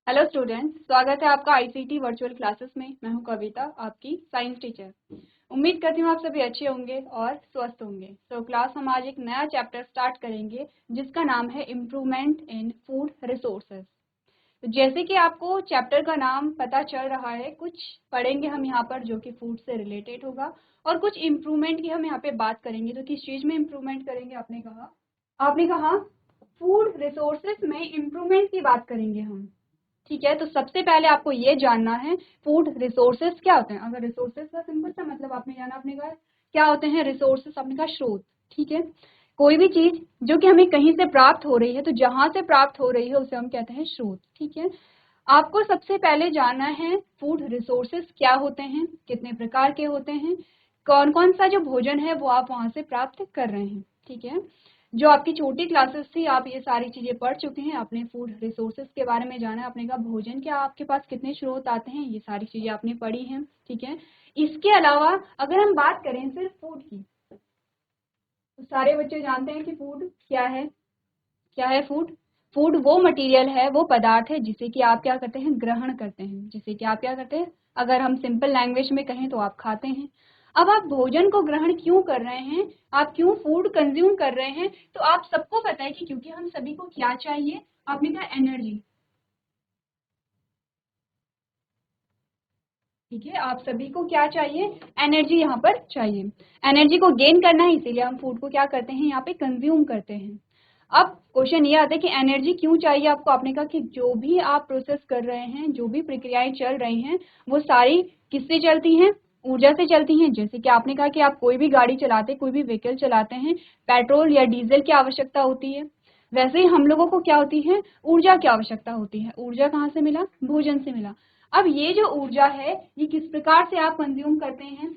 Hello students, स्वागत है आपका आईसीटी वर्चुअल क्लासेस में। मैं हूं कविता, आपकी साइंस टीचर। उम्मीद करती हूं आप सभी अच्छे होंगे और स्वस्थ होंगे। तो क्लास हम आज एक नया चैप्टर स्टार्ट करेंगे जिसका नाम है इम्प्रूवमेंट इन फूड रिसोर्सेज। तो जैसे कि आपको चैप्टर का नाम पता चल रहा है, कुछ पढ़ेंगे हम यहाँ पर जो कि फूड से रिलेटेड होगा और कुछ इम्प्रूवमेंट की हम यहाँ पे बात करेंगे। तो किस चीज़ में इम्प्रूवमेंट करेंगे? आपने कहा फूड रिसोर्सेज में इम्प्रूवमेंट की बात करेंगे हम। ठीक है, तो सबसे पहले आपको ये जानना है फूड रिसोर्सेज क्या होते हैं। अगर रिसोर्सेज का सिंपल सा मतलब आपने जाना, आपने कहा क्या होते हैं रिसोर्सेज, आपने कहा स्रोत। ठीक है, कोई भी चीज जो कि हमें कहीं से प्राप्त हो रही है, तो जहां से प्राप्त हो रही है उसे हम कहते हैं स्रोत। ठीक है, आपको सबसे पहले जानना है फूड रिसोर्सेज क्या होते हैं, कितने प्रकार के होते हैं, कौन कौन सा जो भोजन है वो आप वहां से प्राप्त कर रहे हैं। ठीक है, जो आपकी छोटी क्लासेस थी आप ये सारी चीजें पढ़ चुके हैं, आपने फूड रिसोर्सेज के बारे में जाना है, आपने कहा भोजन क्या आपके पास कितने स्रोत आते हैं, ये सारी चीजें आपने पढ़ी हैं। ठीक है, इसके अलावा अगर हम बात करें सिर्फ फूड की, तो सारे बच्चे जानते हैं कि फूड क्या है। क्या है फूड? फूड वो मटेरियल है, वो पदार्थ है जिसे कि आप क्या करते हैं, ग्रहण करते हैं, जिसे कि आप क्या करते हैं, अगर हम सिंपल लैंग्वेज में कहें तो आप खाते हैं। अब आप भोजन को ग्रहण क्यों कर रहे हैं, आप क्यों फूड कंज्यूम कर रहे हैं? तो आप सबको पता है कि क्योंकि हम सभी को क्या चाहिए, आपने कहा एनर्जी। ठीक है, आप सभी को क्या चाहिए, एनर्जी यहाँ पर चाहिए। एनर्जी को गेन करना है, इसीलिए हम फूड को क्या करते हैं, यहाँ पे कंज्यूम करते हैं। अब क्वेश्चन ये आता है कि एनर्जी क्यों चाहिए आपको। आपने कहा कि जो भी आप प्रोसेस कर रहे हैं, जो भी प्रक्रियाएं चल रही हैं, वो सारी किससे चलती हैं, ऊर्जा से चलती हैं। जैसे कि आपने कहा कि आप कोई भी गाड़ी चलाते, कोई भी व्हीकल चलाते हैं, पेट्रोल या डीजल की आवश्यकता होती है। वैसे ही हम लोगों को क्या होती है, ऊर्जा की आवश्यकता होती है। ऊर्जा कहाँ से मिला, भोजन से मिला। अब ये जो ऊर्जा है, ये किस प्रकार से आप कंज्यूम करते हैं।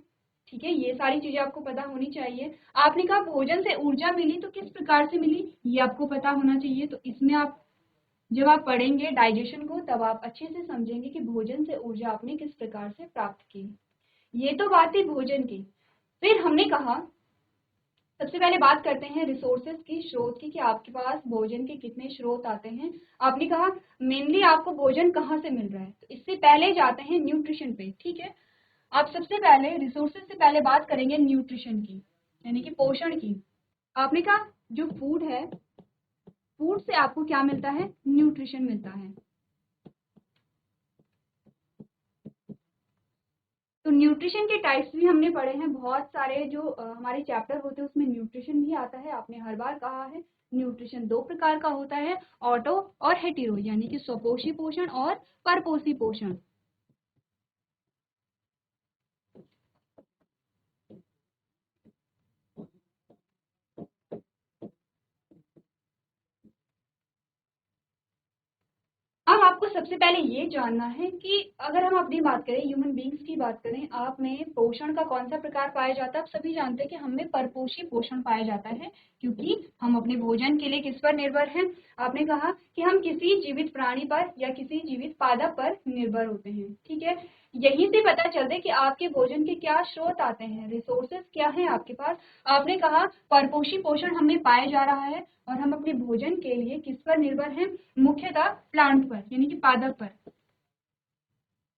ठीक है, ये सारी चीजें आपको पता होनी चाहिए। आपने कहा भोजन से ऊर्जा मिली, तो किस प्रकार से मिली ये आपको पता होना चाहिए। तो इसमें आप जब आप पढ़ेंगे डाइजेशन को, तब आप अच्छे से समझेंगे कि भोजन से ऊर्जा आपने किस प्रकार से प्राप्त की। ये तो बात थी भोजन की। फिर हमने कहा सबसे पहले बात करते हैं रिसोर्सेज की, स्रोत की, कि आपके पास भोजन के कितने स्रोत आते हैं। आपने कहा मेनली आपको भोजन कहाँ से मिल रहा है, तो इससे पहले जाते हैं न्यूट्रिशन पे। ठीक है, आप सबसे पहले रिसोर्सेज से पहले बात करेंगे न्यूट्रिशन की, यानी कि पोषण की। आपने कहा जो फूड है, फूड से आपको क्या मिलता है, न्यूट्रिशन मिलता है। तो न्यूट्रिशन के टाइप्स भी हमने पढ़े हैं बहुत सारे, जो हमारे चैप्टर होते हैं उसमें न्यूट्रिशन भी आता है। आपने हर बार कहा है न्यूट्रिशन दो प्रकार का होता है, ऑटो और हेटेरो, यानी कि स्वपोषी पोषण और परपोषी पोषण। अब आपको सबसे पहले ये जानना है कि अगर हम अपनी बात करें, ह्यूमन बींग्स की बात करें, आप में पोषण का कौन सा प्रकार पाया जाता है। आप सभी जानते हैं कि हम में परपोषी पोषण पाया जाता है, क्योंकि हम अपने भोजन के लिए किस पर निर्भर हैं। आपने कहा कि हम किसी जीवित प्राणी पर या किसी जीवित पादप पर निर्भर होते हैं। ठीक है, यहीं से पता चलता है कि आपके भोजन के क्या स्रोत आते हैं, रिसोर्सेज क्या हैं आपके पास। आपने कहा परपोषी पोषण हमें पाया जा रहा है, और हम अपने भोजन के लिए किस पर निर्भर हैं, मुख्यतः प्लांट पर, यानी कि पादप पर।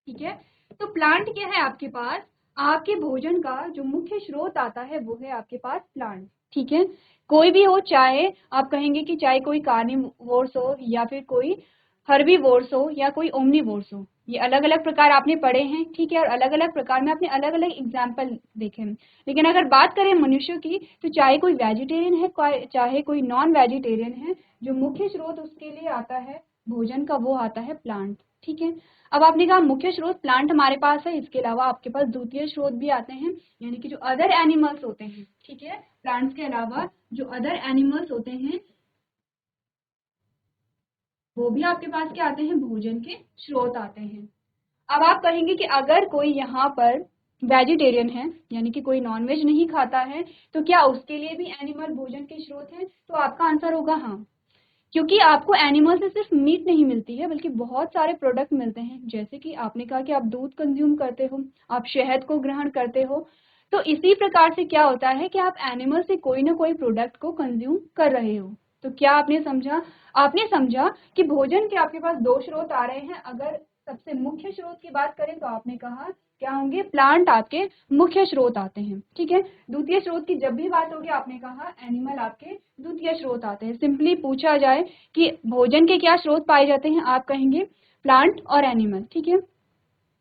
ठीक है, तो प्लांट क्या है आपके पास, आपके भोजन का जो मुख्य स्रोत आता है वो है आपके पास प्लांट। ठीक है, कोई भी हो, चाहे आप कहेंगे कि चाहे कोई कार्निवोर्स हो या फिर कोई हर्बीवोर्स हो या कोई ओमनीवोर्स हो, ये अलग अलग प्रकार आपने पढ़े हैं। ठीक है, और अलग अलग प्रकार में आपने अलग अलग एग्जाम्पल देखे हैं। लेकिन अगर बात करें मनुष्य की, तो चाहे कोई वेजिटेरियन है, चाहे कोई नॉन वेजिटेरियन है, जो मुख्य स्रोत उसके लिए आता है भोजन का, वो आता है प्लांट। ठीक है, अब आपने कहा मुख्य स्रोत प्लांट हमारे पास है, इसके अलावा आपके पास द्वितीय स्रोत भी आते हैं, यानी कि जो अदर एनिमल्स होते हैं। ठीक है, प्लांट्स के अलावा जो अदर एनिमल्स होते हैं वो भी आपके पास क्या आते हैं, भोजन के स्रोत आते हैं। अब आप कहेंगे कि अगर कोई यहाँ पर वेजिटेरियन है, यानी कि कोई नॉनवेज नहीं खाता है, तो क्या उसके लिए भी एनिमल भोजन के स्रोत हैं? तो आपका आंसर होगा हाँ, क्योंकि आपको एनिमल से सिर्फ मीट नहीं मिलती है, बल्कि बहुत सारे प्रोडक्ट मिलते हैं। जैसे कि आपने कहा कि आप दूध कंज्यूम करते हो, आप शहद को ग्रहण करते हो, तो इसी प्रकार से क्या होता है कि आप एनिमल से कोई ना कोई प्रोडक्ट को कंज्यूम कर रहे हो। तो क्या आपने समझा? आपने समझा कि भोजन के आपके पास दो स्रोत आ रहे हैं। अगर सबसे मुख्य स्रोत की बात करें तो आपने कहा क्या होंगे, प्लांट आपके मुख्य स्रोत आते हैं, ठीक है। द्वितीय स्रोत की जब भी बात होगी आपने कहा एनिमल आपके द्वितीय स्रोत आते हैं। सिंपली पूछा जाए कि भोजन के क्या स्रोत पाए जाते हैं, आप कहेंगे प्लांट और एनिमल, ठीक है।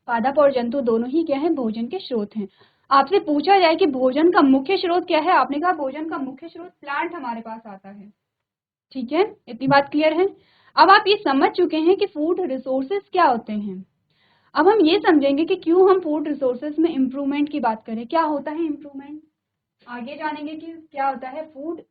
पादप और जंतु दोनों ही क्या है, भोजन के स्रोत हैं। आपसे पूछा जाए कि भोजन का मुख्य स्रोत क्या है, आपने कहा भोजन का मुख्य स्रोत प्लांट हमारे पास आता है, ठीक है। इतनी बात क्लियर है। अब आप ये समझ चुके हैं कि फूड रिसोर्सेज क्या होते हैं। अब हम ये समझेंगे कि क्यों हम फूड रिसोर्सेज में इम्प्रूवमेंट की बात करें, क्या होता है इम्प्रूवमेंट, आगे जानेंगे कि क्या होता है फूड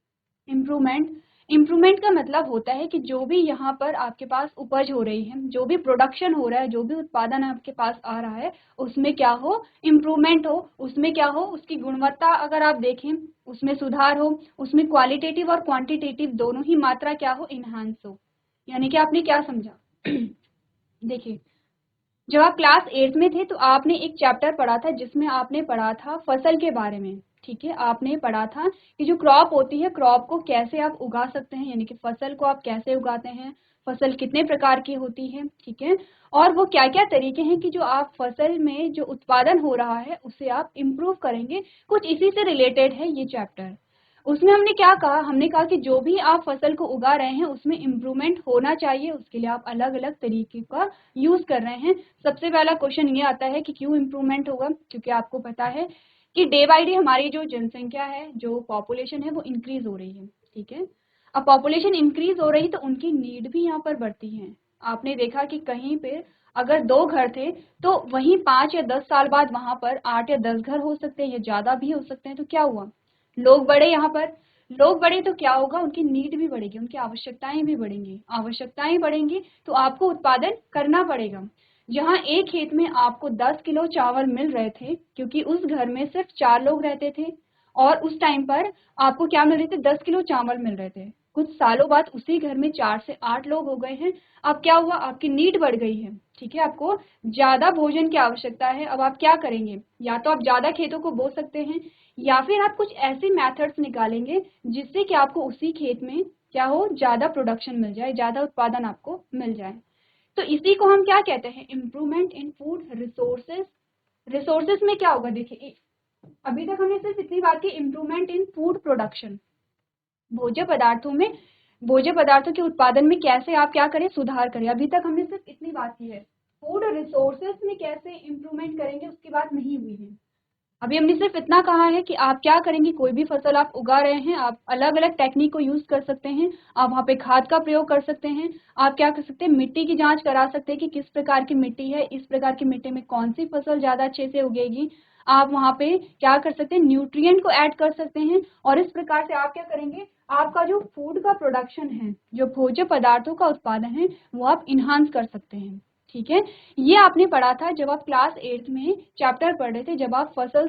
इम्प्रूवमेंट। इम्प्रूवमेंट का मतलब होता है कि जो भी यहाँ पर आपके पास उपज हो रही है, जो भी प्रोडक्शन हो रहा है, जो भी उत्पादन आपके पास आ रहा है, उसमें क्या हो, इम्प्रूवमेंट हो। उसमें क्या हो, उसकी गुणवत्ता अगर आप देखें उसमें सुधार हो, उसमें क्वालिटेटिव और क्वांटिटेटिव दोनों ही मात्रा क्या हो, इन्हांस हो। यानी कि आपने क्या समझा देखिए, जब आप क्लास 8 में थे तो आपने एक चैप्टर पढ़ा था जिसमें आपने पढ़ा था फसल के बारे में, ठीक है। आपने पढ़ा था कि जो क्रॉप होती है, क्रॉप को कैसे आप उगा सकते हैं, यानी कि फसल को आप कैसे उगाते हैं, फसल कितने प्रकार की होती है, ठीक है। और वो क्या क्या तरीके हैं कि जो आप फसल में जो उत्पादन हो रहा है उसे आप इम्प्रूव करेंगे। कुछ इसी से रिलेटेड है ये चैप्टर। उसमें हमने क्या कहा, हमने कहा कि जो भी आप फसल को उगा रहे हैं उसमें इम्प्रूवमेंट होना चाहिए, उसके लिए आप अलग अलग तरीके का यूज कर रहे हैं। सबसे पहला क्वेश्चन ये आता है कि क्यों इम्प्रूवमेंट होगा, क्योंकि आपको पता है कि डे बाय डे हमारी जो जनसंख्या है, जो पॉपुलेशन है, वो इंक्रीज हो रही है, ठीक है। अब पॉपुलेशन इंक्रीज हो रही तो उनकी नीड भी यहाँ पर बढ़ती है। आपने देखा कि कहीं पे अगर 2 घर थे तो वहीं 5 या 10 साल बाद वहां पर 8 या 10 घर हो सकते हैं या ज्यादा भी हो सकते हैं। तो क्या हुआ, लोग बढ़े, यहाँ पर लोग बढ़े तो क्या होगा, उनकी नीड भी बढ़ेगी, उनकी आवश्यकताएं भी बढ़ेंगी। आवश्यकताएं बढ़ेंगी तो आपको उत्पादन करना पड़ेगा। जहाँ एक खेत में आपको 10 किलो चावल मिल रहे थे क्योंकि उस घर में सिर्फ 4 लोग रहते थे और उस टाइम पर आपको क्या मिल रहे थे, 10 किलो चावल मिल रहे थे। कुछ सालों बाद उसी घर में 4 से 8 लोग हो गए हैं। अब क्या हुआ, आपकी नीड बढ़ गई है, ठीक है। आपको ज्यादा भोजन की आवश्यकता है। अब आप क्या करेंगे, या तो आप ज्यादा खेतों को बो सकते हैं या फिर आप कुछ ऐसे मेथड्स निकालेंगे जिससे कि आपको उसी खेत में क्या हो, ज्यादा प्रोडक्शन मिल जाए, ज्यादा उत्पादन आपको मिल जाए। तो इसी को हम क्या कहते हैं, improvement in food resources. Resources में क्या होगा, देखिए अभी तक हमने सिर्फ इतनी बात की इम्प्रूवमेंट इन फूड प्रोडक्शन, भोज्य पदार्थों में, भोज्य पदार्थों के उत्पादन में कैसे आप क्या करें, सुधार करें। अभी तक हमने सिर्फ इतनी बात की है। फूड रिसोर्सेज में कैसे इम्प्रूवमेंट करेंगे उसकी बात नहीं हुई है। अभी हमने सिर्फ इतना कहा है कि आप क्या करेंगे, कोई भी फसल आप उगा रहे हैं, आप अलग अलग टेक्निक को यूज कर सकते हैं। आप वहाँ पे खाद का प्रयोग कर सकते हैं। आप क्या कर सकते हैं, मिट्टी की जांच करा सकते हैं कि किस प्रकार की मिट्टी है, इस प्रकार की मिट्टी में कौन सी फसल ज्यादा अच्छे से उगेगी। आप वहाँ पे क्या कर सकते हैं, न्यूट्रिएंट को ऐड कर सकते हैं। और इस प्रकार से आप क्या करेंगे, आपका जो फूड का प्रोडक्शन है, जो भोज्य पदार्थों का उत्पादन है, वो आप इन्हांस कर सकते हैं, ठीक है। ये आपने पढ़ा था जब आप क्लास 8 में चैप्टर पढ़ रहे थे, जब आप फसल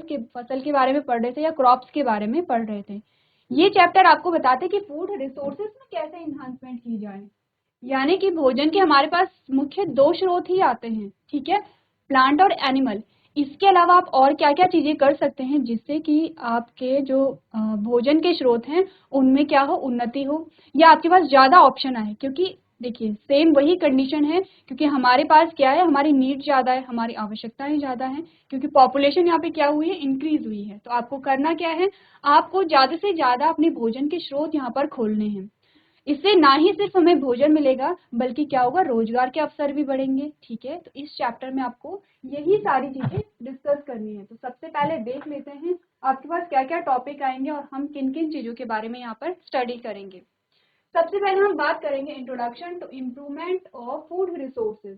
के बारे में पढ़ रहे थे या क्रॉप्स के बारे में पढ़ रहे थे। ये चैप्टर आपको बताते कि फूड रिसोर्सेज में कैसे इन्हांसमेंट की जाए। यानी कि भोजन के हमारे पास मुख्य 2 स्रोत ही आते हैं, ठीक है, प्लांट और एनिमल। इसके अलावा आप और क्या क्या चीजें कर सकते हैं जिससे कि आपके जो भोजन के स्रोत हैं उनमें क्या हो, उन्नति हो, या आपके पास ज्यादा ऑप्शन आए। क्योंकि देखिए सेम वही कंडीशन है, क्योंकि हमारे पास क्या है, हमारी नीड ज्यादा है, हमारी आवश्यकताएं ज्यादा हैं, क्योंकि पॉपुलेशन यहाँ पे क्या हुई है, इंक्रीज हुई है। तो आपको करना क्या है, आपको ज्यादा से ज्यादा अपने भोजन के स्रोत यहाँ पर खोलने हैं। इससे ना ही सिर्फ हमें भोजन मिलेगा बल्कि क्या होगा, रोजगार के अवसर भी बढ़ेंगे, ठीक है। तो इस चैप्टर में आपको यही सारी चीजें डिस्कस करनी है। तो सबसे पहले देख लेते हैं आपके पास क्या क्या टॉपिक आएंगे और हम किन किन चीजों के बारे में यहाँ पर स्टडी करेंगे। सबसे पहले हम बात करेंगे introduction to improvement of food resources.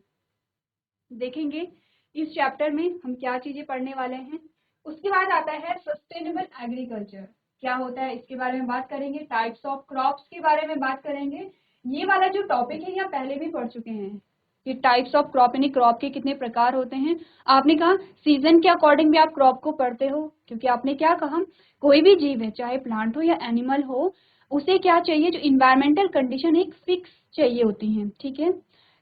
देखेंगे इस चैप्टर में हम क्या चीजें पढ़ने वाले हैं। उसके बाद आता है सस्टेनेबल एग्रीकल्चर, क्या होता है इसके बारे में बात करेंगे। टाइप्स ऑफ क्रॉप्स के बारे में बात करेंगे। ये वाला जो टॉपिक है ये पहले भी पढ़ चुके हैं कि टाइप्स ऑफ क्रॉप, यानी क्रॉप के कितने प्रकार होते हैं। आपने कहा सीजन के अकॉर्डिंग भी आप क्रॉप को पढ़ते हो, क्योंकि आपने क्या कहा, कोई भी जीव है, चाहे प्लांट हो या एनिमल हो, उसे क्या चाहिए, जो इन्वायरमेंटल कंडीशन एक फिक्स चाहिए होती है, ठीक है।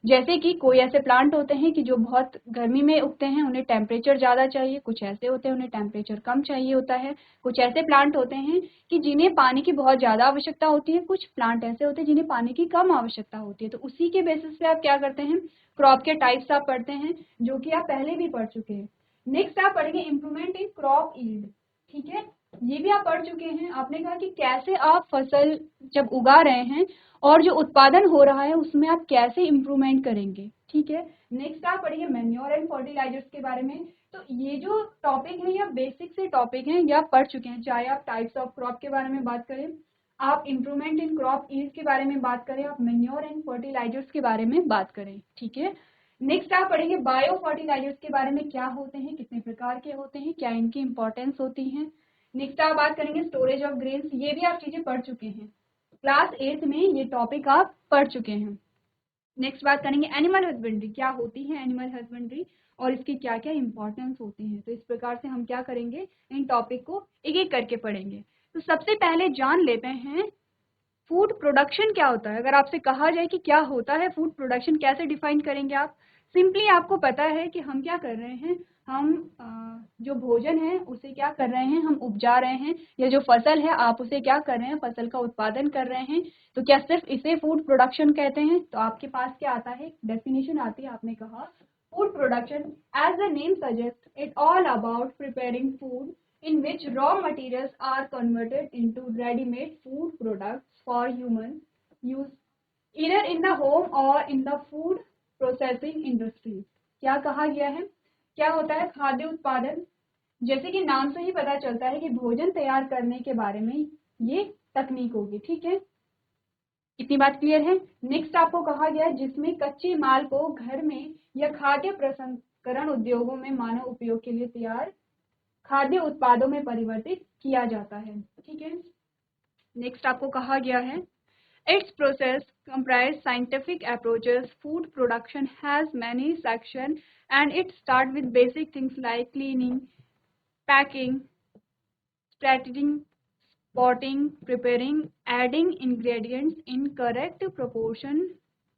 जैसे कि कोई ऐसे प्लांट होते हैं कि जो बहुत गर्मी में उगते हैं, उन्हें टेम्परेचर ज़्यादा चाहिए, कुछ ऐसे होते हैं उन्हें टेम्परेचर कम चाहिए होता है, कुछ ऐसे प्लांट होते हैं कि जिन्हें पानी की बहुत ज़्यादा आवश्यकता होती है, कुछ प्लांट ऐसे होते हैं जिन्हें पानी की कम आवश्यकता होती है। तो उसी के बेसिस पे आप क्या करते हैं, क्रॉप के टाइप्स आप पढ़ते हैं, जो कि आप पहले भी पढ़ चुके हैं। नेक्स्ट आप पढ़ेंगे इम्प्रूवमेंट इन क्रॉप यील्ड, ठीक है, ये भी आप पढ़ चुके हैं। आपने कहा कि कैसे आप फसल जब उगा रहे हैं और जो उत्पादन हो रहा है उसमें आप कैसे इम्प्रूवमेंट करेंगे, ठीक है। नेक्स्ट आप पढ़िए मैन्योर एंड फर्टिलाइजर्स के बारे में। तो ये जो टॉपिक है, ये बेसिक से टॉपिक हैं, ये आप पढ़ चुके हैं, चाहे आप टाइप्स ऑफ क्रॉप के बारे में बात करें, आप इम्प्रूवमेंट इन क्रॉप यील्ड के बारे में बात करें, आप मैन्योर एंड फर्टिलाइजर्स के बारे में बात करें, ठीक है। नेक्स्ट आप पढ़ेंगे बायो फर्टिलाइजर्स के बारे में, क्या होते हैं, कितने प्रकार के होते हैं, क्या इनकी इंपॉर्टेंस होती है। नेक्स्ट आप बात करेंगे स्टोरेज ऑफ ग्रेन्स, ये भी आप चीजें पढ़ चुके हैं, क्लास 8 में ये टॉपिक आप पढ़ चुके हैं। नेक्स्ट बात करेंगे एनिमल हस्बेंड्री, क्या होती है एनिमल हस्बेंड्री और इसकी क्या क्या इंपॉर्टेंस होती है। तो इस प्रकार से हम क्या करेंगे, इन टॉपिक को एक एक करके पढ़ेंगे। तो सबसे पहले जान लेते हैं फूड प्रोडक्शन क्या होता है। अगर आपसे कहा जाए कि क्या होता है फूड प्रोडक्शन, कैसे डिफाइन करेंगे आप। सिंपली आपको पता है कि हम क्या कर रहे हैं, हम जो भोजन है उसे क्या कर रहे हैं, हम उपजा रहे हैं, या जो फसल है आप उसे क्या कर रहे हैं, फसल का उत्पादन कर रहे हैं। तो क्या सिर्फ इसे फूड प्रोडक्शन कहते हैं। तो आपके पास क्या आता है, डेफिनेशन आती है, आपने कहा food production as the name suggest it all about preparing food in which raw materials are converted into ready-made food products for human use either in the home or in the food processing industry। क्या कहा गया है, क्या होता है खाद्य उत्पादन, जैसे कि नाम से ही पता चलता है कि भोजन तैयार करने के बारे में ये तकनीक होगी, ठीक है, इतनी बात क्लियर है। नेक्स्ट आपको कहा गया है जिसमें कच्चे माल को घर में या खाद्य प्रसंस्करण उद्योगों में मानव उपयोग के लिए तैयार खाद्य उत्पादों में परिवर्तित किया जाता है, ठीक है। नेक्स्ट आपको कहा गया है it's process comprise scientific approaches, food production has many sections and it start with basic things like cleaning, packing, straightening, spotting, preparing, adding ingredients in correct proportion,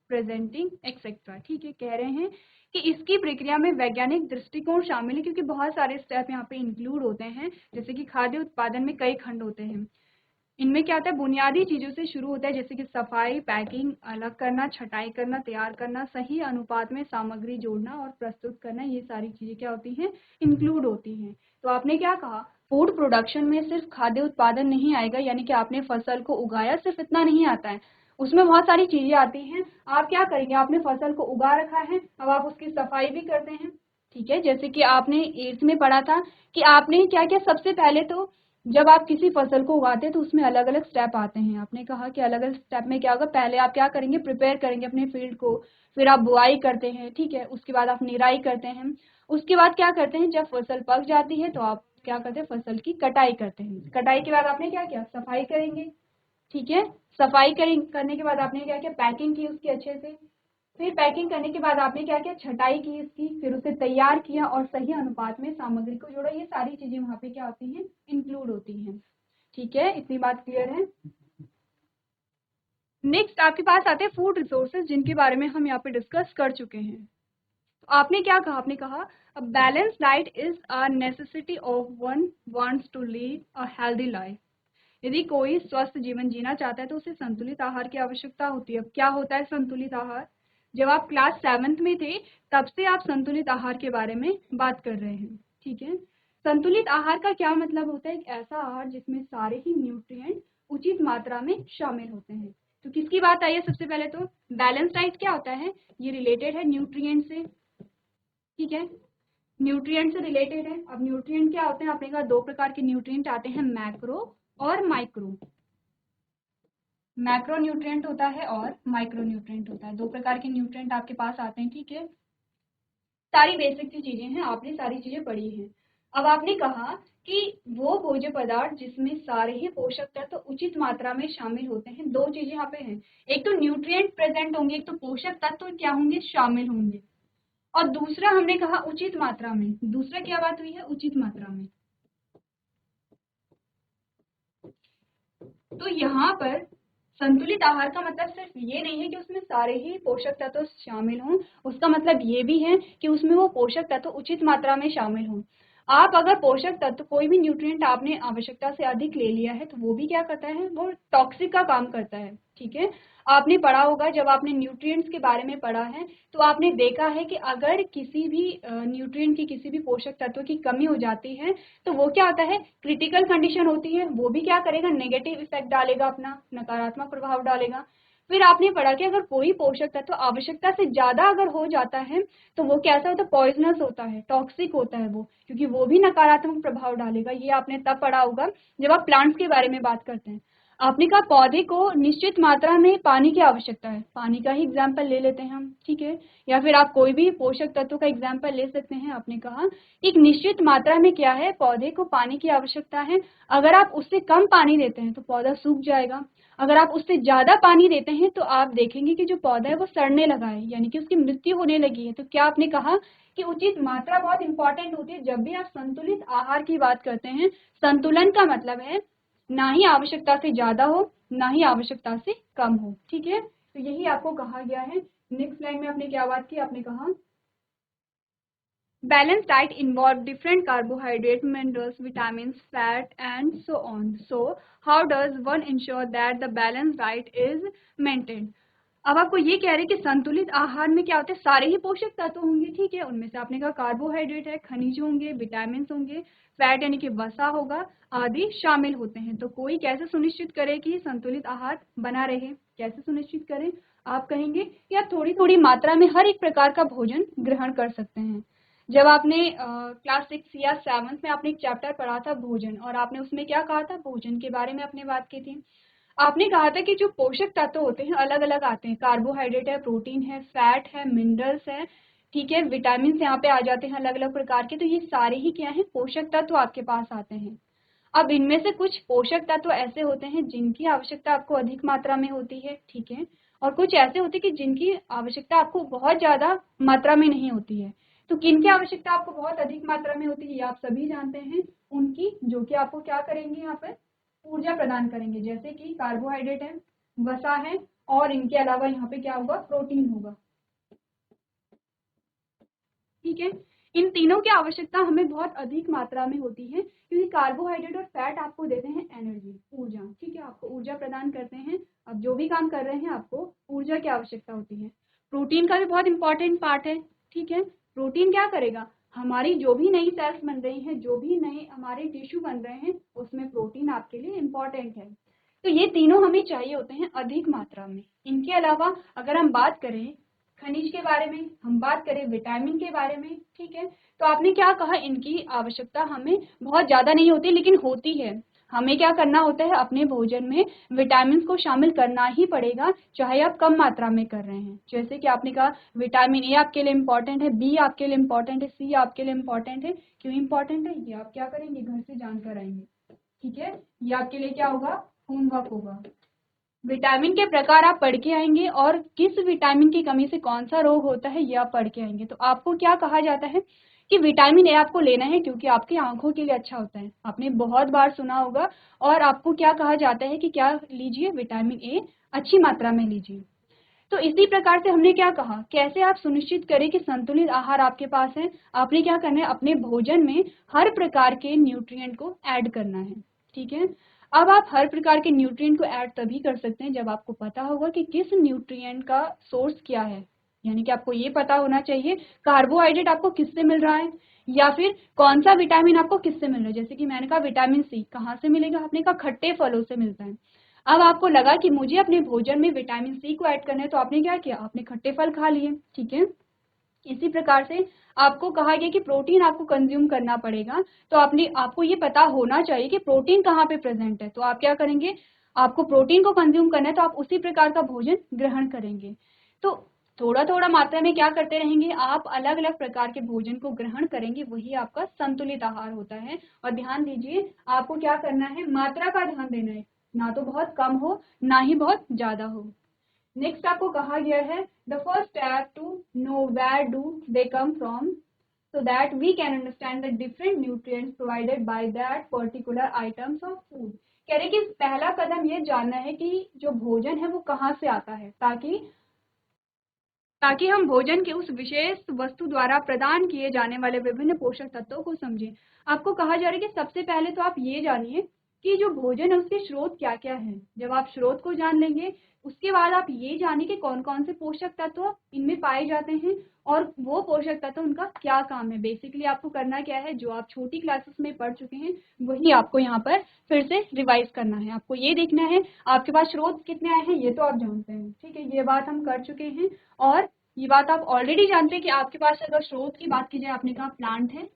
presenting etc। ठीक है, कह रहे हैं कि इसकी प्रक्रिया में वैज्ञानिक दृष्टिकोण शामिल है, क्योंकि बहुत सारे स्टेप यहाँ पे इंक्लूड होते हैं। जैसे कि खाद्य उत्पादन में कई खंड होते हैं, इनमें क्या होता है, बुनियादी चीजों से शुरू होता है, जैसे कि सफाई, पैकिंग, अलग करना, छटाई करना, तैयार करना, सही अनुपात में सामग्री जोड़ना और प्रस्तुत करना, ये सारी चीजें क्या होती हैं, इंक्लूड होती हैं। तो आपने क्या कहा, फूड प्रोडक्शन में सिर्फ खाद्य उत्पादन नहीं आएगा, यानी कि आपने फसल को उगाया सिर्फ इतना नहीं आता है, उसमें बहुत सारी चीजें आती हैं। आप क्या करेंगे, आपने फसल को उगा रखा है, अब आप उसकी सफाई भी करते हैं, ठीक है। जैसे कि आपने 8th में पढ़ा था कि आपने क्या किया, सबसे पहले तो जब आप किसी फसल को उगाते हैं तो उसमें अलग अलग स्टेप आते हैं। आपने कहा कि अलग अलग स्टेप में क्या होगा, पहले आप क्या करेंगे, प्रिपेयर करेंगे अपने फील्ड को, फिर आप बुआई करते हैं, ठीक है, उसके बाद आप निराई करते हैं, उसके बाद क्या करते हैं, जब फसल पक जाती है तो आप क्या करते हैं, फसल की कटाई करते हैं। कटाई के बाद आपने क्या किया, सफाई करेंगे, ठीक है, सफाई करने के बाद आपने क्या किया, पैकिंग की उसकी अच्छे से, फिर पैकिंग करने के बाद आपने क्या किया, छटाई की इसकी, फिर उसे तैयार किया और सही अनुपात में सामग्री को जोड़ा। ये सारी चीजें वहां पे क्या होती हैं, इंक्लूड होती हैं, ठीक है, इतनी बात क्लियर है। नेक्स्ट आपके पास आते हैं फूड रिसोर्सेज, जिनके बारे में हम यहाँ पे डिस्कस कर चुके हैं। तो आपने क्या कहा, आपने कहा a balance diet is a necessity of one wants to lead a healthy life. यदि कोई स्वस्थ जीवन जीना चाहता है तो उसे संतुलित आहार की आवश्यकता होती है। अब क्या होता है संतुलित आहार, जब आप क्लास 7th में थे तब से आप संतुलित आहार के बारे में बात कर रहे हैं, ठीक है। संतुलित आहार का क्या मतलब होता है, एक ऐसा आहार जिसमें सारे ही न्यूट्रिएंट उचित मात्रा में शामिल होते हैं। तो किसकी बात आई है, सबसे पहले तो बैलेंस डाइट क्या होता है, ये रिलेटेड है न्यूट्रिएंट से, ठीक है, न्यूट्रिएंट से रिलेटेड है। अब न्यूट्रिएंट क्या होते हैं, आपने कहा 2 प्रकार के न्यूट्रिएंट आते हैं, मैक्रो और माइक्रो। मैक्रो न्यूट्रिएंट होता है और माइक्रो न्यूट्रिएंट होता है, 2 प्रकार के न्यूट्रिएंट आपके पास आते हैं, ठीक है। सारी बेसिक सी चीजें हैं, आपने सारी चीजें पढ़ी हैं। अब आपने कहा कि वो भोज्य पदार्थ जिसमें सारे ही पोषक तत्व उचित मात्रा में शामिल होते हैं, 2 चीजें यहाँ पे हैं, एक तो न्यूट्रिएंट प्रेजेंट होंगे, एक तो पोषक तत्व क्या होंगे, शामिल होंगे, और दूसरा हमने कहा उचित मात्रा में। दूसरा क्या बात हुई है, उचित मात्रा में। तो यहाँ पर संतुलित आहार का मतलब सिर्फ ये नहीं है कि उसमें सारे ही पोषक तत्व शामिल हों, उसका मतलब ये भी है कि उसमें वो पोषक तत्व उचित मात्रा में शामिल हों। आप अगर पोषक तत्व कोई भी न्यूट्रिएंट आपने आवश्यकता से अधिक ले लिया है तो वो भी क्या करता है, वो टॉक्सिक का काम करता है। ठीक है, आपने पढ़ा होगा, जब आपने न्यूट्रिएंट्स के बारे में पढ़ा है तो आपने देखा है कि अगर किसी भी न्यूट्रिएंट की, किसी भी पोषक तत्व की कमी हो जाती है तो वो क्या होता है, क्रिटिकल कंडीशन होती है, वो भी क्या करेगा, नेगेटिव इफेक्ट डालेगा, अपना नकारात्मक प्रभाव डालेगा। फिर आपने पढ़ा कि अगर कोई पोषक तत्व आवश्यकता से ज्यादा अगर हो जाता है तो वो कैसा होता है, पॉइजनस होता है, टॉक्सिक होता है वो, क्योंकि वो भी नकारात्मक प्रभाव डालेगा। ये आपने तब पढ़ा होगा जब आप प्लांट्स के बारे में बात करते हैं। आपने कहा पौधे को निश्चित मात्रा में पानी की आवश्यकता है, पानी का ही एग्जाम्पल ले लेते हैं हम, ठीक है, या फिर आप कोई भी पोषक तत्व का एग्जाम्पल ले सकते हैं। आपने कहा एक निश्चित मात्रा में क्या है, पौधे को पानी की आवश्यकता है। अगर आप उससे कम पानी देते हैं तो पौधा सूख जाएगा, अगर आप उससे ज्यादा पानी देते हैं तो आप देखेंगे कि जो पौधा है वो सड़ने लगा है, यानी कि उसकी मृत्यु होने लगी है। तो क्या आपने कहा कि उचित मात्रा बहुत इंपॉर्टेंट होती है। जब भी आप संतुलित आहार की बात करते हैं, संतुलन का मतलब है ना ही आवश्यकता से ज्यादा हो, ना ही आवश्यकता से कम हो। ठीक है, तो यही आपको कहा गया है। नेक्स्ट लाइन में आपने क्या बात की, आपने कहा balanced diet involve different carbohydrate, minerals, vitamins, fat, and so on. So, how does one ensure that the balanced diet is maintained? अब आपको ये कह रहे हैं कि संतुलित आहार में क्या होता है, सारे ही पोषक तत्व होंगे, ठीक है, उनमें से आपने कहा कार्बोहाइड्रेट है, खनिज होंगे, विटामिन होंगे, फैट यानी कि वसा होगा, आदि शामिल होते हैं। तो कोई कैसे सुनिश्चित करे कि संतुलित आहार बना रहे, कैसे सुनिश्चित करें? आप कहेंगे कि आप थोड़ी थोड़ी मात्रा में हर एक प्रकार का भोजन ग्रहण कर सकते हैं। जब आपने क्लास 6 या 7 में आपने एक चैप्टर पढ़ा था भोजन, और आपने उसमें क्या कहा था, भोजन के बारे में आपने बात की थी। आपने कहा था कि जो पोषक तत्व होते हैं अलग अलग आते हैं, कार्बोहाइड्रेट है, प्रोटीन है, फैट है, मिनरल्स है, ठीक है, विटामिन यहाँ पे आ जाते हैं अलग अलग प्रकार के। तो ये सारे ही क्या है, पोषक तत्व आपके पास आते हैं। अब इनमें से कुछ पोषक तत्व ऐसे होते हैं जिनकी आवश्यकता आपको अधिक मात्रा में होती है, ठीक है, और कुछ ऐसे होते हैं कि जिनकी आवश्यकता आपको बहुत ज्यादा मात्रा में नहीं होती है। तो किनकी आवश्यकता आपको बहुत अधिक मात्रा में होती है, ये आप सभी जानते हैं, उनकी, जो कि आपको क्या करेंगे, यहाँ पर ऊर्जा प्रदान करेंगे, जैसे कि कार्बोहाइड्रेट है, वसा है, और इनके अलावा यहाँ पे क्या होगा, प्रोटीन होगा। ठीक है, इन तीनों की आवश्यकता हमें बहुत अधिक मात्रा में होती है, क्योंकि कार्बोहाइड्रेट और फैट आपको देते हैं एनर्जी, ऊर्जा, ठीक है, आपको ऊर्जा प्रदान करते हैं। अब जो भी काम कर रहे हैं आपको ऊर्जा की आवश्यकता होती है। प्रोटीन का भी बहुत इंपॉर्टेंट पार्ट है, ठीक है, प्रोटीन क्या करेगा, हमारी जो भी नई सेल्स बन रही हैं, जो भी नए हमारे टिश्यू बन रहे हैं, उसमें प्रोटीन आपके लिए इम्पॉर्टेंट है। तो ये तीनों हमें चाहिए होते हैं अधिक मात्रा में। इनके अलावा अगर हम बात करें खनिज के बारे में, हम बात करें विटामिन के बारे में, ठीक है, तो आपने क्या कहा, इनकी आवश्यकता हमें बहुत ज्यादा नहीं होती लेकिन होती है। हमें क्या करना होता है, अपने भोजन में विटामिन को शामिल करना ही पड़ेगा, चाहे आप कम मात्रा में कर रहे हैं। जैसे कि आपने कहा विटामिन ए आपके लिए इम्पोर्टेंट है, बी आपके लिए इम्पोर्टेंट है, सी आपके लिए इम्पोर्टेंट है। क्यों इम्पोर्टेंट है, ये आप क्या करेंगे, घर से जानकर आएंगे, ठीक है, ये आपके लिए क्या होगा, होमवर्क होगा। विटामिन के प्रकार आप पढ़ के आएंगे, और किस विटामिन की कमी से कौन सा रोग होता है ये आप पढ़ के आएंगे। तो आपको क्या कहा जाता है कि विटामिन ए आपको लेना है, क्योंकि आपकी आंखों के लिए अच्छा होता है, आपने बहुत बार सुना होगा। और आपको क्या कहा जाता है कि क्या लीजिए, विटामिन ए अच्छी मात्रा में लीजिए। तो इसी प्रकार से हमने क्या कहा, कैसे आप सुनिश्चित करें कि संतुलित आहार आपके पास है। आपने क्या करना है, अपने भोजन में हर प्रकार के न्यूट्रिएंट को ऐड करना है, ठीक है। अब आप हर प्रकार के न्यूट्रिएंट को ऐड तभी कर सकते हैं जब आपको पता होगा कि किस न्यूट्रिएंट का सोर्स क्या है, यानी कि आपको ये पता होना चाहिए कार्बोहाइड्रेट आपको किससे मिल रहा है, या फिर कौन सा विटामिन आपको किससे मिल रहा है। जैसे कि मैंने कहा विटामिन सी कहाँ से मिलेगा, आपने कहा खट्टे फलों से मिलता है। अब आपको लगा कि मुझे अपने भोजन में विटामिन सी को ऐड करना है, तो आपने क्या किया, आपने खट्टे फल खा लिए, ठीक है। इसी प्रकार से आपको कहा गया कि प्रोटीन आपको कंज्यूम करना पड़ेगा, तो आपको ये पता होना चाहिए कि प्रोटीन कहाँ पे प्रेजेंट है। तो आप क्या करेंगे, आपको प्रोटीन को कंज्यूम करना है तो आप उसी प्रकार का भोजन ग्रहण करेंगे। तो थोड़ा थोड़ा मात्रा में क्या करते रहेंगे, आप अलग अलग प्रकार के भोजन को ग्रहण करेंगे, वही आपका संतुलित आहार होता है। और ध्यान दीजिए, आपको क्या करना है, मात्रा का ध्यान देना है, ना तो बहुत कम हो ना ही बहुत ज्यादा हो। नेक्स्ट आपको कहा गया है the first step to know where do they come from so that we can understand the different nutrients provided by that particular items of food। कह रहे कि पहला कदम ये जानना है कि जो भोजन है वो कहाँ से आता है, ताकि हम भोजन के उस विशेष वस्तु द्वारा प्रदान किए जाने वाले विभिन्न पोषक तत्वों को समझें। आपको कहा जा रहा है कि सबसे पहले तो आप ये जानिए कि जो भोजन है उसके स्रोत क्या-क्या हैं। जब आप स्रोत को जान लेंगे, उसके बाद आप ये जानिए कि कौन-कौन से पोषक तत्व इनमें पाए जाते हैं और वो पोषक तत्व उनका क्या काम है। बेसिकली आपको करना क्या है, जो आप छोटी क्लासेस में पढ़ चुके हैं, वही आपको यहाँ पर फिर से रिवाइज करना है। आपको ये देखना है आपके पास स्रोत कितने आए हैं, ये तो आप जानते हैं, ठीक है, ये बात हम कर चुके हैं। और ये बात आप ऑलरेडी जानते हैं कि आपके पास अगर स्रोत की बात की जाए, आपने कहा प्लांट है,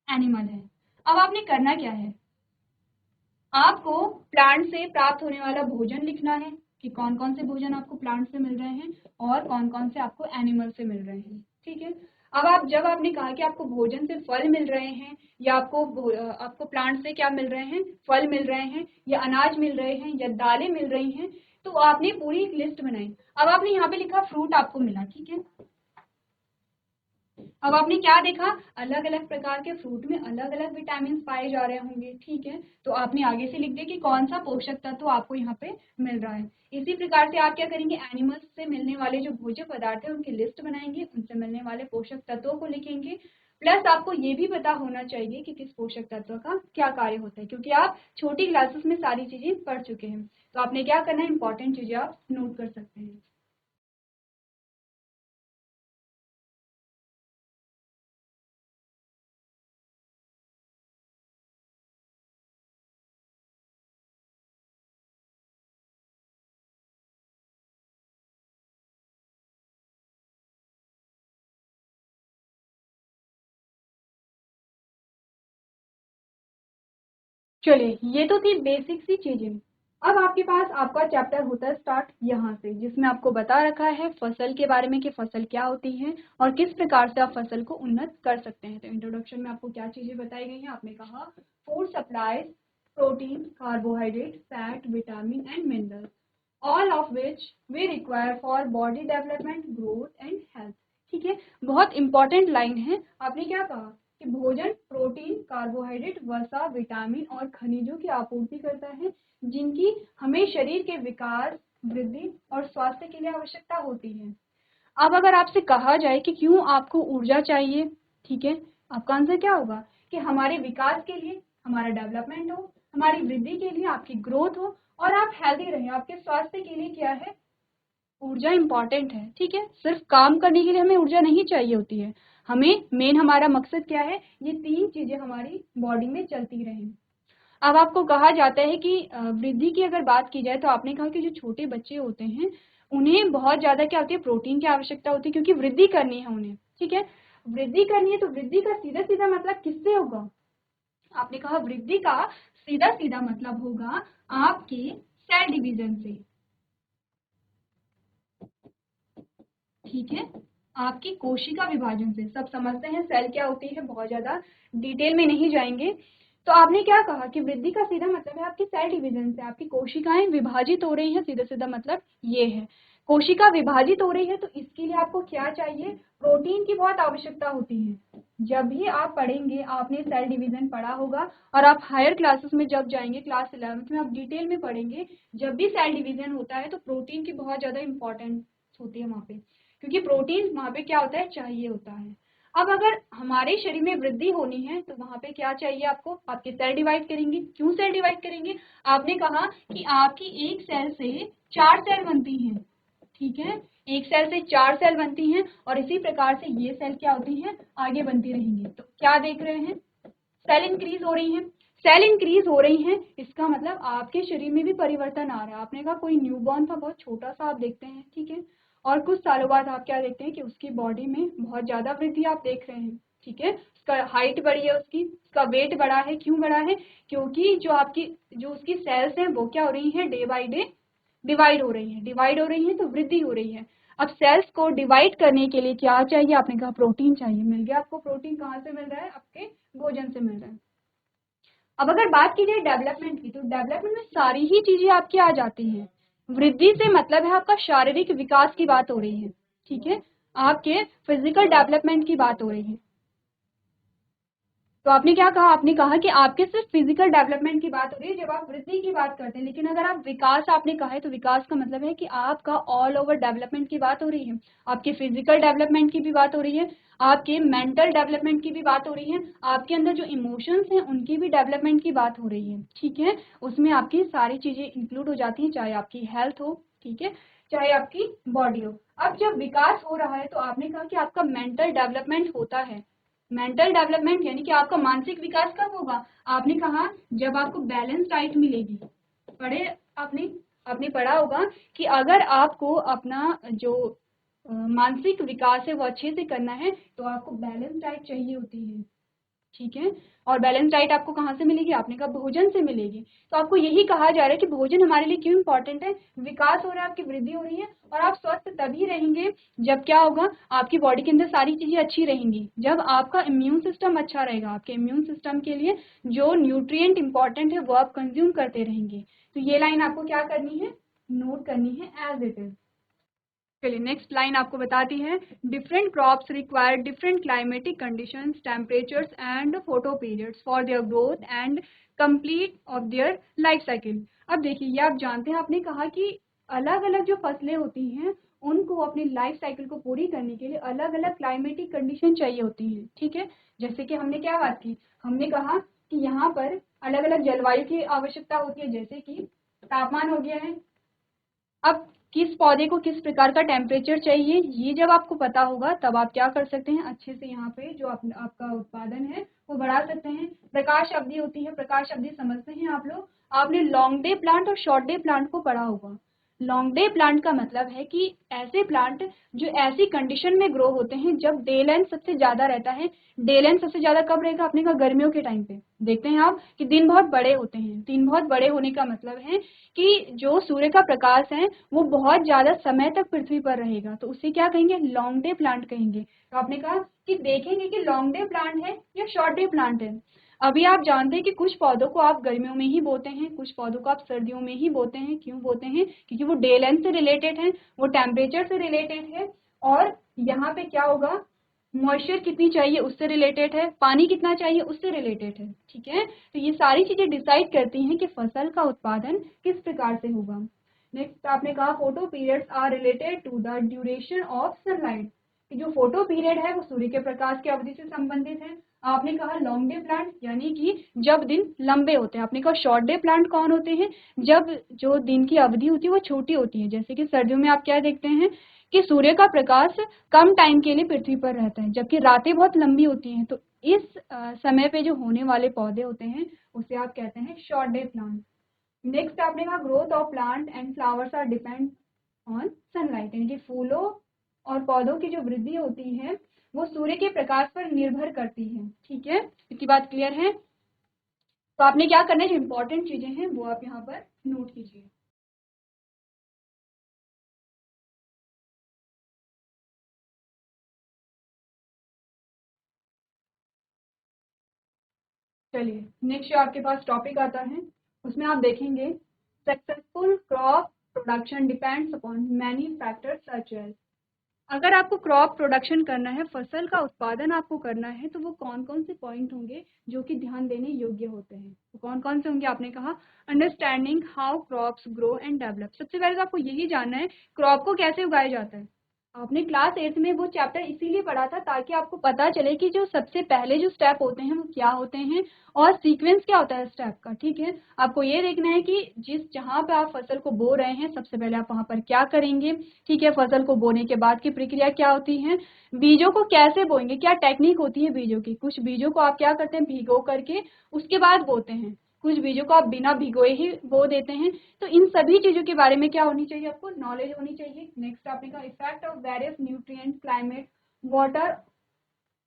एनिमल है। अब आपने करना क्या है, आपको प्लांट से प्राप्त होने वाला भोजन लिखना है कि कौन कौन से भोजन आपको प्लांट से मिल रहे हैं और कौन कौन से आपको एनिमल से मिल रहे हैं, ठीक है। अब जब आपने कहा कि आपको भोजन से फल मिल रहे हैं या आपको प्लांट से क्या मिल रहे हैं, फल मिल रहे हैं या अनाज मिल रहे हैं या दालें मिल रही हैं, तो आपने पूरी एक लिस्ट बनाई। अब आपने यहाँ पे लिखा फ्रूट आपको मिला, ठीक है। अब आपने क्या देखा, अलग अलग प्रकार के फ्रूट में अलग अलग विटामिन पाए जा रहे होंगे, ठीक है। तो आपने आगे से लिख दिया कि कौन सा पोषक तत्व आपको यहाँ पे मिल रहा है। इसी प्रकार से आप क्या करेंगे, एनिमल्स से मिलने वाले जो भोज्य पदार्थ है उनकी लिस्ट बनाएंगे, उनसे मिलने वाले पोषक तत्वों को लिखेंगे। प्लस आपको ये भी पता होना चाहिए कि किस पोषक तत्व का क्या कार्य होता है, क्योंकि आप छोटी क्लासेस में सारी चीजें पढ़ चुके हैं। तो आपने क्या करना है, इंपॉर्टेंट चीजें आप नोट कर सकते हैं। चलिए, ये तो थी बेसिक सी चीजें। अब आपके पास आपका चैप्टर होता है स्टार्ट यहाँ से, जिसमें आपको बता रखा है फसल के बारे में कि फसल क्या होती है और किस प्रकार से आप फसल को उन्नत कर सकते हैं। तो इंट्रोडक्शन में आपको क्या चीजें बताई गई हैं, आपने कहा food supplies protein, carbohydrate, fat, vitamin and mineral, all of which we require for body development, growth and health. ठीक है, बहुत इंपॉर्टेंट लाइन है। आपने क्या कहा कि भोजन प्रोटीन, कार्बोहाइड्रेट, वसा, विटामिन और खनिजों की आपूर्ति करता है, जिनकी हमें शरीर के विकास, वृद्धि और स्वास्थ्य के लिए आवश्यकता होती है। अब अगर आपसे कहा जाए कि क्यों आपको ऊर्जा चाहिए, ठीक है, आपका आंसर क्या होगा कि हमारे विकास के लिए, हमारा डेवलपमेंट हो, हमारी वृद्धि के लिए, आपकी ग्रोथ हो और आप हेल्दी रहें, आपके स्वास्थ्य के लिए क्या है, ऊर्जा इंपॉर्टेंट है। ठीक है, सिर्फ काम करने के लिए हमें ऊर्जा नहीं चाहिए होती है, हमें मेन हमारा मकसद क्या है, ये तीन चीजें हमारी बॉडी में चलती रहें। अब आपको कहा जाता है कि वृद्धि की अगर बात की जाए, तो आपने कहा कि जो छोटे बच्चे होते हैं उन्हें बहुत ज्यादा क्या होती है, प्रोटीन की आवश्यकता होती है, क्योंकि वृद्धि करनी है उन्हें। ठीक है, वृद्धि करनी है, तो वृद्धि का सीधा सीधा मतलब किससे होगा, आपने कहा वृद्धि का सीधा सीधा मतलब होगा आपके सेल डिवीजन से। ठीक है, आपकी कोशिका विभाजन से। सब समझते हैं सेल क्या होती है, बहुत ज्यादा डिटेल में नहीं जाएंगे। तो आपने क्या कहा कि वृद्धि का सीधा मतलब है आपकी सेल डिवीजन से, आपकी कोशिकाएं विभाजित हो रही हैं, सीधा सीधा मतलब ये है। कोशिका विभाजित हो रही है, तो इसके लिए आपको क्या चाहिए, प्रोटीन की बहुत आवश्यकता होती है। जब भी आप पढ़ेंगे, आपने सेल डिवीजन पढ़ा होगा और आप हायर क्लासेस में जब जाएंगे, क्लास 11th में आप डिटेल में पढ़ेंगे, जब भी सेल डिवीजन होता है तो प्रोटीन की बहुत ज्यादा इंपॉर्टेंस होती है वहाँ पे, क्योंकि प्रोटीन वहाँ पे क्या होता है, चाहिए होता है। अब अगर हमारे शरीर में वृद्धि होनी है, तो वहाँ पे क्या चाहिए आपको, आपके सेल डिवाइड करेंगे। क्यों सेल डिवाइड करेंगे, आपने कहा कि आपकी एक सेल से 4 सेल बनती हैं। ठीक है, एक सेल से 4 सेल बनती हैं और इसी प्रकार से ये सेल क्या होती हैं, आगे बनती रहेंगी। तो क्या देख रहे हैं, सेल इंक्रीज हो रही हैं। सेल इंक्रीज हो रही हैं, इसका मतलब आपके शरीर में भी परिवर्तन आ रहा है। आपने कहा कोई न्यूबॉर्न था, बहुत छोटा सा आप देखते हैं, ठीक है, और कुछ सालों बाद आप क्या देखते हैं कि उसकी बॉडी में बहुत ज्यादा वृद्धि आप देख रहे हैं। ठीक है, उसका हाइट बढ़ी है, उसका वेट बढ़ा है। क्यों बढ़ा है, क्योंकि जो उसकी सेल्स हैं वो क्या हो रही हैं, डे बाई डे डिवाइड हो रही हैं। डिवाइड हो रही हैं तो वृद्धि हो रही है। अब सेल्स को डिवाइड करने के लिए क्या चाहिए, आपने कहा प्रोटीन चाहिए। मिल गया आपको प्रोटीन, कहाँ से मिल रहा है, आपके भोजन से मिल रहा है। अब अगर बात की जाए डेवलपमेंट की, तो डेवलपमेंट में सारी ही चीजें आपकी आ जाती हैं। वृद्धि से मतलब है आपका शारीरिक विकास की बात हो रही है। ठीक है, आपके फिजिकल डेवलपमेंट की बात हो रही है। तो आपने क्या कहा, आपने कहा कि आपके सिर्फ फिजिकल डेवलपमेंट की बात हो रही है जब आप वृद्धि की बात करते हैं, लेकिन अगर आप विकास आपने कहा है तो विकास का मतलब है कि आपका ऑल ओवर डेवलपमेंट की बात हो रही है, आपके फिजिकल डेवलपमेंट की भी बात हो रही है, आपके मेंटल डेवलपमेंट की भी बात हो रही है, आपके अंदर जो इमोशंस हैं उनकी भी डेवलपमेंट की बात हो रही है, ठीक है। उसमें आपकी सारी चीजें इंक्लूड हो जाती हैं, चाहे आपकी हेल्थ हो, ठीक है, चाहे आपकी बॉडी हो। अब जब विकास हो रहा है तो आपने कहा कि आपका मेंटल डेवलपमेंट होता है। मेंटल डेवलपमेंट यानी कि आपका मानसिक विकास कब होगा, आपने कहा जब आपको बैलेंस डाइट मिलेगी। पढ़े आपने आपने पढ़ा होगा कि अगर आपको अपना जो मानसिक विकास है वो अच्छे से करना है तो आपको बैलेंस डाइट चाहिए होती है, ठीक है। और बैलेंस डाइट आपको कहाँ से मिलेगी, आपने कहा भोजन से मिलेगी। तो आपको यही कहा जा रहा है कि भोजन हमारे लिए क्यों इंपॉर्टेंट है, विकास हो रहा है, आपकी वृद्धि हो रही है, और आप स्वस्थ तभी रहेंगे जब क्या होगा, आपकी बॉडी के अंदर सारी चीजें अच्छी रहेंगी, जब आपका इम्यून सिस्टम अच्छा रहेगा। आपके इम्यून सिस्टम के लिए जो न्यूट्रिएंट इंपॉर्टेंट है वो आप कंज्यूम करते रहेंगे। तो ये लाइन आपको क्या करनी है, नोट करनी है एज इट इज। चलिए नेक्स्ट लाइन आपको बताती है, different crops require different climatic conditions, temperatures and photo periods for their growth and complete of their life cycle. अब देखिए ये आप जानते हैं, आपने कहा कि अलग अलग जो फसलें होती हैं उनको अपनी लाइफ साइकिल को पूरी करने के लिए अलग अलग क्लाइमेटिक कंडीशन चाहिए होती हैं, ठीक है। जैसे कि हमने क्या बात की, हमने कहा कि यहाँ पर अलग अलग जलवायु की आवश्यकता होती है, जैसे कि तापमान हो गया है। अब किस पौधे को किस प्रकार का टेम्परेचर चाहिए, ये जब आपको पता होगा तब आप क्या कर सकते हैं, अच्छे से यहाँ पे जो आपका उत्पादन है वो बढ़ा सकते हैं। प्रकाश अवधि होती है, प्रकाश अवधि समझते हैं आप लोग, आपने लॉन्ग डे प्लांट और शॉर्ट डे प्लांट को पढ़ा होगा। लॉन्ग डे प्लांट का मतलब है कि ऐसे प्लांट जो ऐसी कंडीशन में ग्रो होते हैं जब डे लेंथ सबसे ज्यादा रहता है। डे लेंथ सबसे ज्यादा कब रहेगा, अपने का गर्मियों के टाइम पे देखते हैं आप कि दिन बहुत बड़े होते हैं। दिन बहुत बड़े होने का मतलब है कि जो सूर्य का प्रकाश है वो बहुत ज्यादा समय तक पृथ्वी पर रहेगा, तो उसे क्या कहेंगे, लॉन्ग डे प्लांट कहेंगे। तो आपने कहा कि देखेंगे कि लॉन्ग डे प्लांट है या शॉर्ट डे प्लांट है। अभी आप जानते हैं कि कुछ पौधों को आप गर्मियों में ही बोते हैं, कुछ पौधों को आप सर्दियों में ही बोते हैं। क्यों बोते हैं, क्योंकि वो डे लेंथ से रिलेटेड है, वो टेम्परेचर से रिलेटेड है, और यहाँ पे क्या होगा, मॉइस्चर कितनी चाहिए उससे रिलेटेड है, पानी कितना चाहिए उससे रिलेटेड है, ठीक है। तो ये सारी चीजें डिसाइड करती हैं कि फसल का उत्पादन किस प्रकार से होगा। नेक्स्ट आपने कहा photo periods are related to the duration of sunlight, कि जो फोटो पीरियड है वो सूर्य के प्रकाश की अवधि से संबंधित है। आपने कहा लॉन्ग डे प्लांट यानी कि जब दिन लंबे होते हैं। आपने कहा शॉर्ट डे प्लांट कौन होते हैं, जब जो दिन की अवधि होती है वो छोटी होती है। जैसे कि सर्दियों में आप क्या देखते हैं कि सूर्य का प्रकाश कम टाइम के लिए पृथ्वी पर रहता है, जबकि रातें बहुत लंबी होती हैं। तो इस समय पे जो होने वाले पौधे होते हैं उसे आप कहते हैं शॉर्ट डे प्लांट। नेक्स्ट आपने कहा growth of plant and flowers are depend on sunlight, यानी कि फूलों और पौधों की जो वृद्धि होती है वो सूर्य के प्रकाश पर निर्भर करती है, ठीक है। इतनी बात क्लियर है। तो आपने क्या करना है, जो इंपॉर्टेंट चीजें हैं वो आप यहाँ पर नोट कीजिए। चलिए नेक्स्ट जो आपके पास टॉपिक आता है उसमें आप देखेंगे successful crop production depends upon many factors such as. अगर आपको क्रॉप प्रोडक्शन करना है, फसल का उत्पादन आपको करना है, तो वो कौन कौन से पॉइंट होंगे जो कि ध्यान देने योग्य होते हैं, तो कौन कौन से होंगे, आपने कहा understanding how crops grow and develop. सबसे पहले तो आपको यही जानना है क्रॉप को कैसे उगाया जाता है। आपने क्लास 8 में वो चैप्टर इसीलिए पढ़ा था ताकि आपको पता चले कि जो सबसे पहले जो स्टेप होते हैं वो क्या होते हैं और सीक्वेंस क्या होता है स्टेप का, ठीक है। आपको ये देखना है कि जिस जहाँ पे आप फसल को बो रहे हैं सबसे पहले आप वहाँ पर क्या करेंगे, ठीक है। फसल को बोने के बाद की प्रक्रिया क्या होती है, बीजों को कैसे बोएंगे, क्या टेक्निक होती है बीजों की। कुछ बीजों को आप क्या करते हैं, भिगो करके उसके बाद बोते हैं, कुछ बीजों को आप बिना भिगोए ही बो देते हैं। तो इन सभी चीजों के बारे में क्या होनी चाहिए, आपको नॉलेज होनी चाहिए। नेक्स्ट आपने कहा effect of various nutrient climate water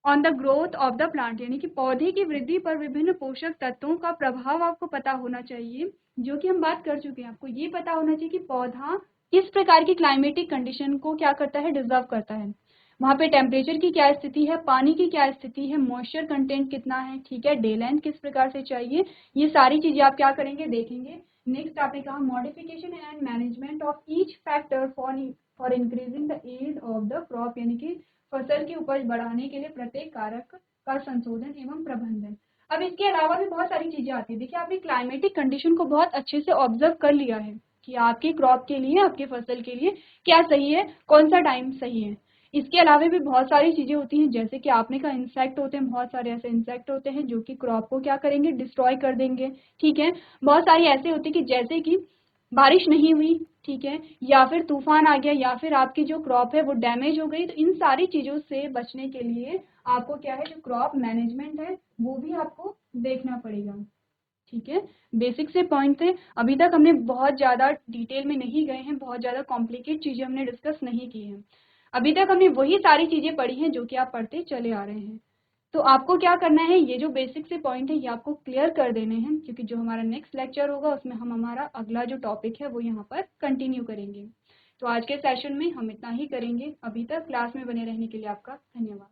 on the growth of the plant, यानी कि पौधे की वृद्धि पर विभिन्न पोषक तत्वों का प्रभाव आपको पता होना चाहिए, जो कि हम बात कर चुके हैं। आपको ये पता होना चाहिए कि पौधा किस प्रकार की क्लाइमेटिक कंडीशन को क्या करता है, डिजर्व करता है। वहाँ पे टेम्परेचर की क्या स्थिति है, पानी की क्या स्थिति है, मॉइस्चर कंटेंट कितना है, ठीक है, डे लेंथ किस प्रकार से चाहिए, ये सारी चीजें आप क्या करेंगे, देखेंगे। नेक्स्ट आपने कहा modification and management of each factor for increasing the yield of the crop, यानी कि फसल की उपज बढ़ाने के लिए प्रत्येक कारक का संशोधन एवं प्रबंधन। अब इसके अलावा भी बहुत सारी चीजें आती है। देखिए आपने क्लाइमेटिक कंडीशन को बहुत अच्छे से ऑब्जर्व कर लिया है कि आपके क्रॉप के लिए, आपके फसल के लिए क्या सही है, कौन सा टाइम सही है। इसके अलावा भी बहुत सारी चीजें होती हैं, जैसे कि आपने कहा इंसेक्ट होते हैं, बहुत सारे ऐसे इंसेक्ट होते हैं जो कि क्रॉप को क्या करेंगे, डिस्ट्रॉय कर देंगे। ठीक है, बहुत सारी ऐसे होती है कि जैसे कि बारिश नहीं हुई, ठीक है, या फिर तूफान आ गया, या फिर आपकी जो क्रॉप है वो डैमेज हो गई। तो इन सारी चीजों से बचने के लिए आपको क्या है, जो क्रॉप मैनेजमेंट है वो भी आपको देखना पड़ेगा। ठीक है, बेसिक से पॉइंट थे। अभी तक हमने बहुत ज़्यादा डिटेल में नहीं गए हैं, बहुत ज़्यादा कॉम्प्लिकेट चीज़ें हमने डिस्कस नहीं की हैं। अभी तक हमने वही सारी चीज़ें पढ़ी हैं जो कि आप पढ़ते चले आ रहे हैं। तो आपको क्या करना है, ये जो बेसिक से पॉइंट है ये आपको क्लियर कर देने हैं, क्योंकि जो हमारा नेक्स्ट लेक्चर होगा उसमें हम हमारा अगला जो टॉपिक है वो यहाँ पर कंटिन्यू करेंगे। तो आज के सेशन में हम इतना ही करेंगे। अभी तक क्लास में बने रहने के लिए आपका धन्यवाद।